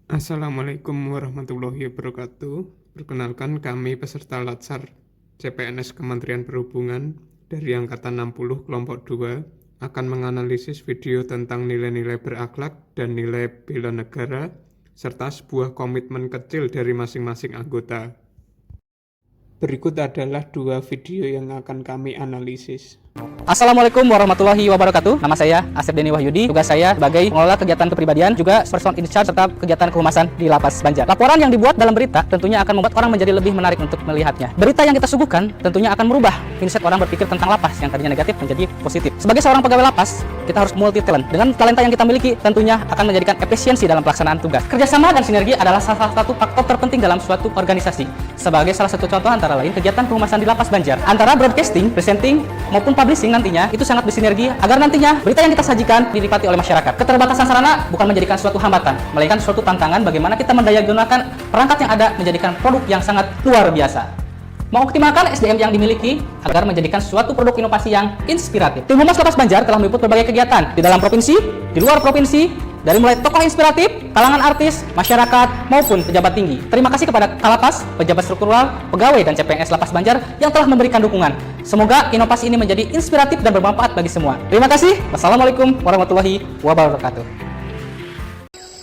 Assalamualaikum warahmatullahi wabarakatuh. Perkenalkan kami peserta Latsar CPNS Kementerian Perhubungan dari Angkatan 60 Kelompok 2 akan menganalisis video tentang nilai-nilai berakhlak dan nilai bela negara serta sebuah komitmen kecil dari masing-masing anggota. Berikut adalah dua video yang akan kami analisis. Assalamualaikum warahmatullahi wabarakatuh. Nama saya Asep Denny Wahyudi. Tugas saya sebagai pengelola kegiatan kepribadian, juga person in charge serta kegiatan kehumasan di Lapas Banjar. Laporan yang dibuat dalam berita tentunya akan membuat orang menjadi lebih menarik untuk melihatnya. Berita yang kita suguhkan tentunya akan merubah mindset orang berpikir tentang lapas yang tadinya negatif menjadi positif. Sebagai seorang pegawai lapas, kita harus multi talent. Dengan talenta yang kita miliki, tentunya akan menjadikan efisiensi dalam pelaksanaan tugas. Kerjasama dan sinergi adalah salah satu faktor terpenting dalam suatu organisasi. Sebagai salah satu contoh antara lain kegiatan kehumasan di Lapas Banjar, antara broadcasting, presenting, maupun publishing nantinya itu sangat bersinergi agar nantinya berita yang kita sajikan dinikmati oleh masyarakat. Keterbatasan sarana bukan menjadikan suatu hambatan, melainkan suatu tantangan bagaimana kita mendayagunakan perangkat yang ada menjadikan produk yang sangat luar biasa. Mengoptimalkan SDM yang dimiliki agar menjadikan suatu produk inovasi yang inspiratif. Tim Humas Lapas Banjar telah meliput berbagai kegiatan di dalam provinsi, di luar provinsi, dari mulai tokoh inspiratif, kalangan artis, masyarakat, maupun pejabat tinggi. Terima kasih kepada Kalapas, pejabat struktural, pegawai, dan CPNS Lapas Banjar yang telah memberikan dukungan. Semoga inovasi ini menjadi inspiratif dan bermanfaat bagi semua. Terima kasih. Wassalamualaikum warahmatullahi wabarakatuh.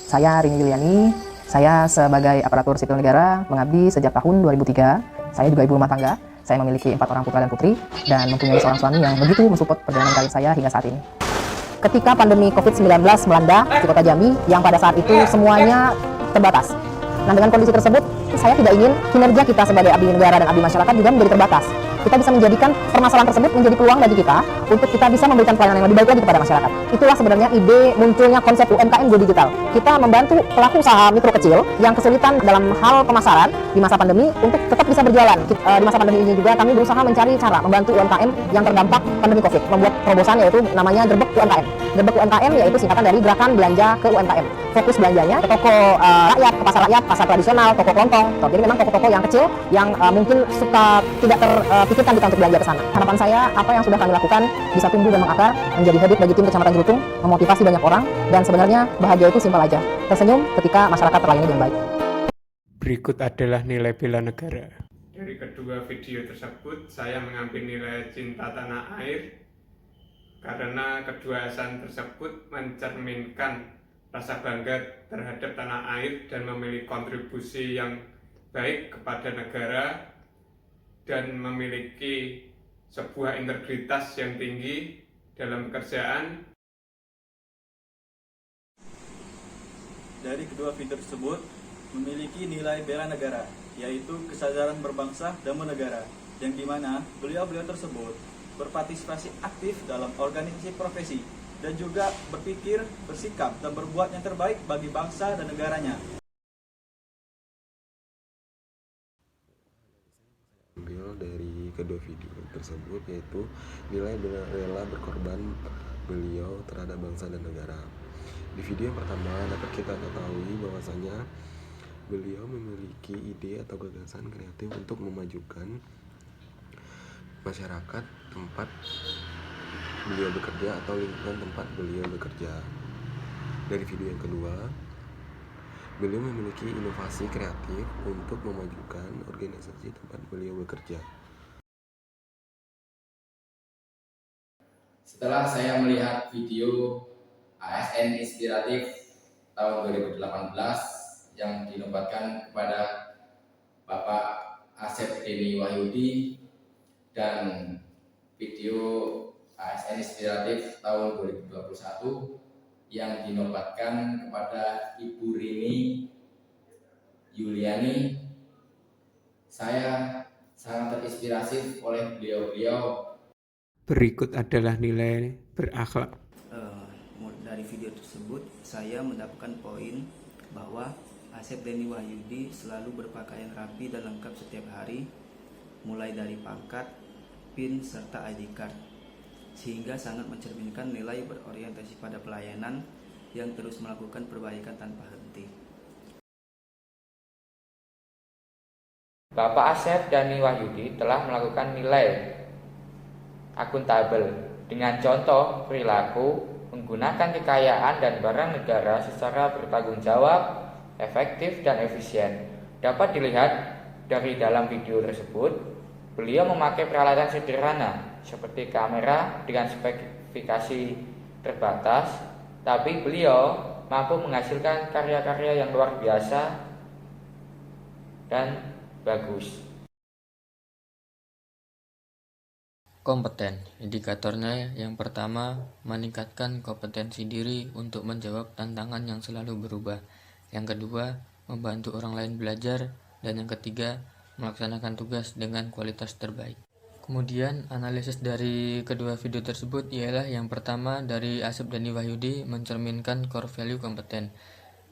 Saya Rini Yuliani, saya sebagai aparatur sipil negara mengabdi sejak tahun 2003. Saya juga ibu rumah tangga. Saya memiliki 4 orang putra dan putri dan mempunyai seorang suami yang begitu mensupport perjalanan karir saya hingga saat ini. Ketika pandemi COVID-19 melanda di Kota Jambi, yang pada saat itu semuanya terbatas. Nah, dengan kondisi tersebut, saya tidak ingin kinerja kita sebagai abdi negara dan abdi masyarakat juga menjadi terbatas. Kita bisa menjadikan permasalahan tersebut menjadi peluang bagi kita untuk kita bisa memberikan pelayanan yang lebih baik lagi kepada masyarakat. Itulah sebenarnya ide munculnya konsep UMKM Go Digital. Kita membantu pelaku usaha mikro kecil yang kesulitan dalam hal pemasaran di masa pandemi untuk tetap bisa berjalan. Di masa pandemi ini juga kami berusaha mencari cara membantu UMKM yang terdampak pandemi COVID, membuat terobosan yaitu namanya Gerbek UMKM. Gerbek UMKM yaitu singkatan dari Gerakan Belanja ke UMKM. Fokus belanjanya ke toko rakyat, ke pasar rakyat, pasar tradisional, toko kelontong. Jadi memang toko-toko yang kecil yang mungkin suka tidak terpikirkan kita untuk belanja ke sana. Harapan saya apa yang sudah kami lakukan bisa tumbuh dan mengakar menjadi habit bagi tim Kecamatan Jerutung, memotivasi banyak orang, dan sebenarnya bahagia itu simpel aja. Tersenyum ketika masyarakat terlayani dengan baik. Berikut adalah nilai bela negara. Dari kedua video tersebut, saya mengambil nilai cinta tanah air karena kedua alasan tersebut mencerminkan rasa bangga terhadap tanah air dan memiliki kontribusi yang baik kepada negara dan memiliki sebuah integritas yang tinggi dalam pekerjaan. Dari kedua video tersebut memiliki nilai bela negara, yaitu kesadaran berbangsa dan bernegara, yang dimana beliau-beliau tersebut berpartisipasi aktif dalam organisasi profesi dan juga berpikir, bersikap, dan berbuat yang terbaik bagi bangsa dan negaranya. Ambil dari kedua video tersebut yaitu nilai rela berkorban beliau terhadap bangsa dan negara. Di video yang pertama dapat kita ketahui bahwasanya beliau memiliki ide atau gagasan kreatif untuk memajukan masyarakat tempat beliau bekerja atau lingkungan tempat beliau bekerja. Dari video yang kedua, beliau memiliki inovasi kreatif untuk memajukan organisasi tempat beliau bekerja. Setelah saya melihat video ASN Inspiratif tahun 2018 yang dinobatkan kepada Bapak Asep Denny Wahyudi dan video ASN Inspiratif tahun 2021 yang dinobatkan kepada Ibu Rini Yuliani, saya sangat terinspirasi oleh beliau-beliau. Berikut adalah nilai berakhlak. Dari video tersebut saya mendapatkan poin bahwa Asep Denny Wahyudi selalu berpakaian rapi dan lengkap setiap hari, mulai dari pangkat, PIN, serta ID card, sehingga sangat mencerminkan nilai berorientasi pada pelayanan yang terus melakukan perbaikan tanpa henti. Bapak Asep Denny Wahyudi telah melakukan nilai akuntabel dengan contoh perilaku menggunakan kekayaan dan barang negara secara bertanggung jawab, efektif, dan efisien. Dapat dilihat dari dalam video tersebut, beliau memakai peralatan sederhana seperti kamera dengan spesifikasi terbatas, tapi beliau mampu menghasilkan karya-karya yang luar biasa dan bagus. Kompeten, indikatornya yang pertama, meningkatkan kompetensi diri untuk menjawab tantangan yang selalu berubah. Yang kedua, membantu orang lain belajar. Dan yang ketiga, melaksanakan tugas dengan kualitas terbaik. Kemudian, analisis dari kedua video tersebut ialah yang pertama dari Asep Dani Wahyudi mencerminkan core value kompeten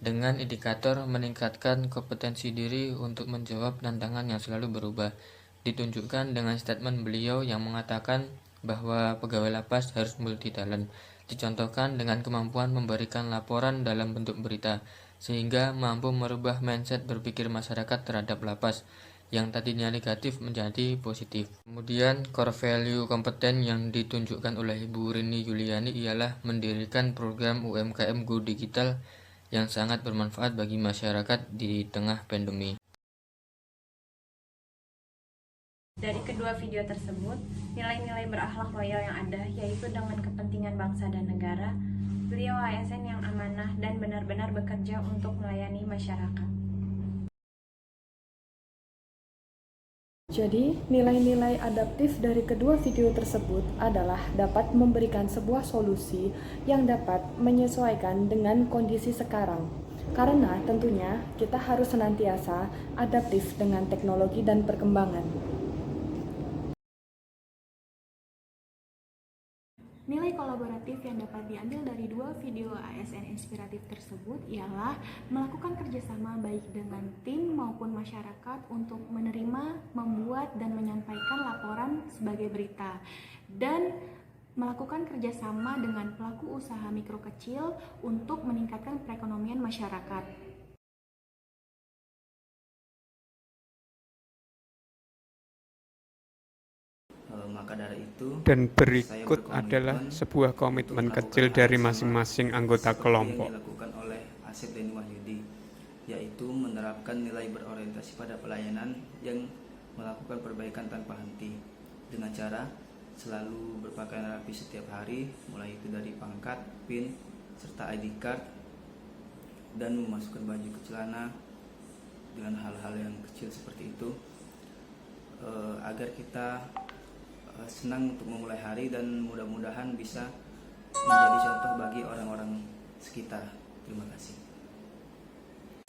dengan indikator meningkatkan kompetensi diri untuk menjawab tantangan yang selalu berubah. Ditunjukkan dengan statement beliau yang mengatakan bahwa pegawai lapas harus multi talent. Dicontohkan dengan kemampuan memberikan laporan dalam bentuk berita, sehingga mampu merubah mindset berpikir masyarakat terhadap lapas yang tadinya negatif menjadi positif. Kemudian core value kompeten yang ditunjukkan oleh Ibu Rini Yuliani ialah mendirikan program UMKM Go Digital yang sangat bermanfaat bagi masyarakat di tengah pandemi. Dari kedua video tersebut, nilai-nilai berakhlak loyal yang ada, yaitu dengan kepentingan bangsa dan negara, beliau ASN yang amanah dan benar-benar bekerja untuk melayani masyarakat. Jadi, nilai-nilai adaptif dari kedua video tersebut adalah dapat memberikan sebuah solusi yang dapat menyesuaikan dengan kondisi sekarang. Karena tentunya kita harus senantiasa adaptif dengan teknologi dan perkembangan. Nilai kolaboratif yang dapat diambil dari dua video ASN inspiratif tersebut ialah melakukan kerjasama baik dengan tim maupun masyarakat untuk menerima, membuat, dan menyampaikan laporan sebagai berita, dan melakukan kerjasama dengan pelaku usaha mikro kecil untuk meningkatkan perekonomian masyarakat. Maka dari itu, Dan berikut adalah sebuah komitmen kecil dari masing-masing anggota kelompok. yang dilakukan oleh Asep Dani Wahyudi, yaitu menerapkan nilai berorientasi pada pelayanan yang melakukan perbaikan tanpa henti dengan cara selalu berpakaian rapi setiap hari, mulai itu dari pangkat, PIN, serta ID card, dan memasukkan baju ke celana dengan hal-hal yang kecil seperti itu, agar kita senang untuk memulai hari dan mudah-mudahan bisa menjadi contoh bagi orang-orang sekitar. Terima kasih.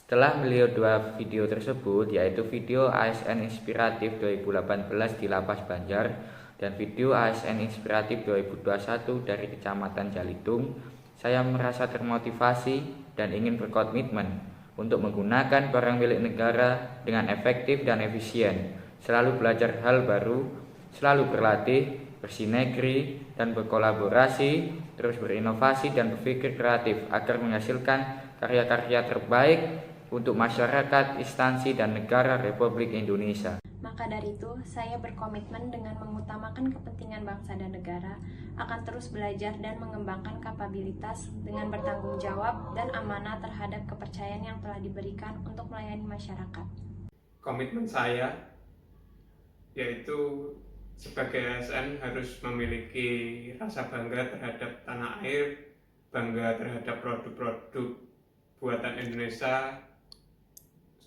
Setelah beliau dua video tersebut, yaitu video ASN Inspiratif 2018 di Lapas Banjar dan video ASN Inspiratif 2021 dari Kecamatan Jalitung, saya merasa termotivasi dan ingin berkomitmen untuk menggunakan barang milik negara dengan efektif dan efisien, selalu belajar hal baru, selalu berlatih, bersinergi, dan berkolaborasi, terus berinovasi dan berpikir kreatif agar menghasilkan karya-karya terbaik untuk masyarakat, instansi, dan negara Republik Indonesia. Maka dari itu, saya berkomitmen dengan mengutamakan kepentingan bangsa dan negara, akan terus belajar dan mengembangkan kapabilitas dengan bertanggung jawab dan amanah terhadap kepercayaan yang telah diberikan untuk melayani masyarakat. Komitmen saya yaitu sebagai ASN harus memiliki rasa bangga terhadap tanah air, bangga terhadap produk-produk buatan Indonesia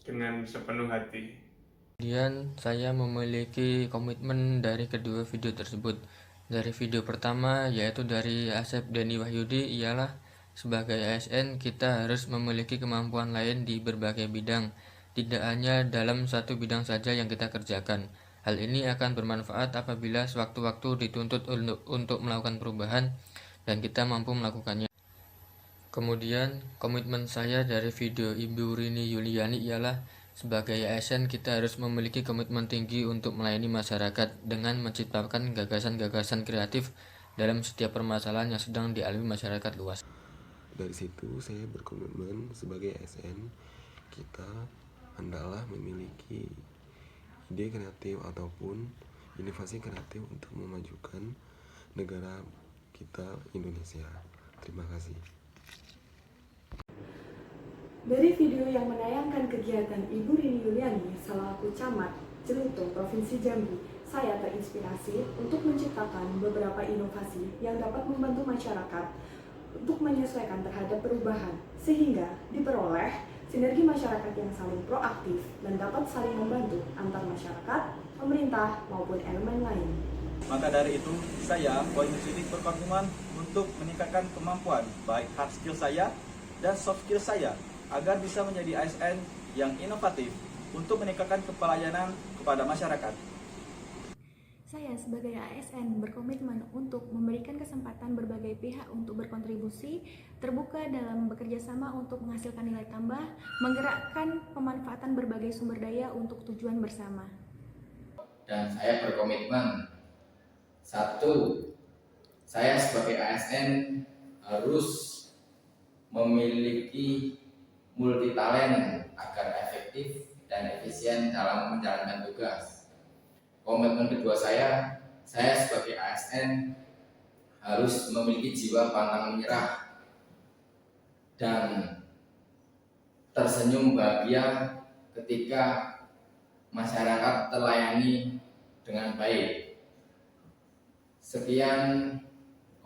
dengan sepenuh hati. Kemudian saya memiliki komitmen dari kedua video tersebut. Dari video pertama yaitu dari Asep Dani Wahyudi ialah sebagai ASN kita harus memiliki kemampuan lain di berbagai bidang, tidak hanya dalam satu bidang saja yang kita kerjakan. Hal ini akan bermanfaat apabila sewaktu-waktu dituntut untuk melakukan perubahan dan kita mampu melakukannya. Kemudian, komitmen saya dari video Ibu Rini Yuliani ialah sebagai ASN kita harus memiliki komitmen tinggi untuk melayani masyarakat dengan menciptakan gagasan-gagasan kreatif dalam setiap permasalahan yang sedang dialami masyarakat luas. Dari situ saya berkomitmen sebagai ASN kita hendaklah memiliki ide kreatif ataupun inovasi kreatif untuk memajukan negara kita Indonesia. Terima kasih. Dari video yang menayangkan kegiatan Ibu Rini Yuliani selaku Camat Celuto, Provinsi Jambi, saya terinspirasi untuk menciptakan beberapa inovasi yang dapat membantu masyarakat untuk menyesuaikan terhadap perubahan, sehingga diperoleh sinergi masyarakat yang saling proaktif dan dapat saling membantu antar masyarakat, pemerintah, maupun elemen lain. Maka dari itu, saya poin titik berkomitmen untuk meningkatkan kemampuan baik hard skill saya dan soft skill saya agar bisa menjadi ASN yang inovatif untuk meningkatkan pelayanan kepada masyarakat. Saya sebagai ASN berkomitmen untuk memberikan kesempatan berbagai pihak untuk berkontribusi, terbuka dalam bekerja sama untuk menghasilkan nilai tambah, menggerakkan pemanfaatan berbagai sumber daya untuk tujuan bersama. Dan saya berkomitmen, 1. Saya sebagai ASN harus memiliki multitalent agar efektif dan efisien dalam menjalankan tugas. Komitmen kedua saya sebagai ASN harus memiliki jiwa pantang menyerah dan tersenyum bahagia ketika masyarakat terlayani dengan baik. Sekian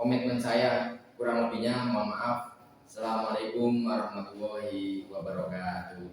komitmen saya, kurang lebihnya mohon maaf. Assalamualaikum warahmatullahi wabarakatuh.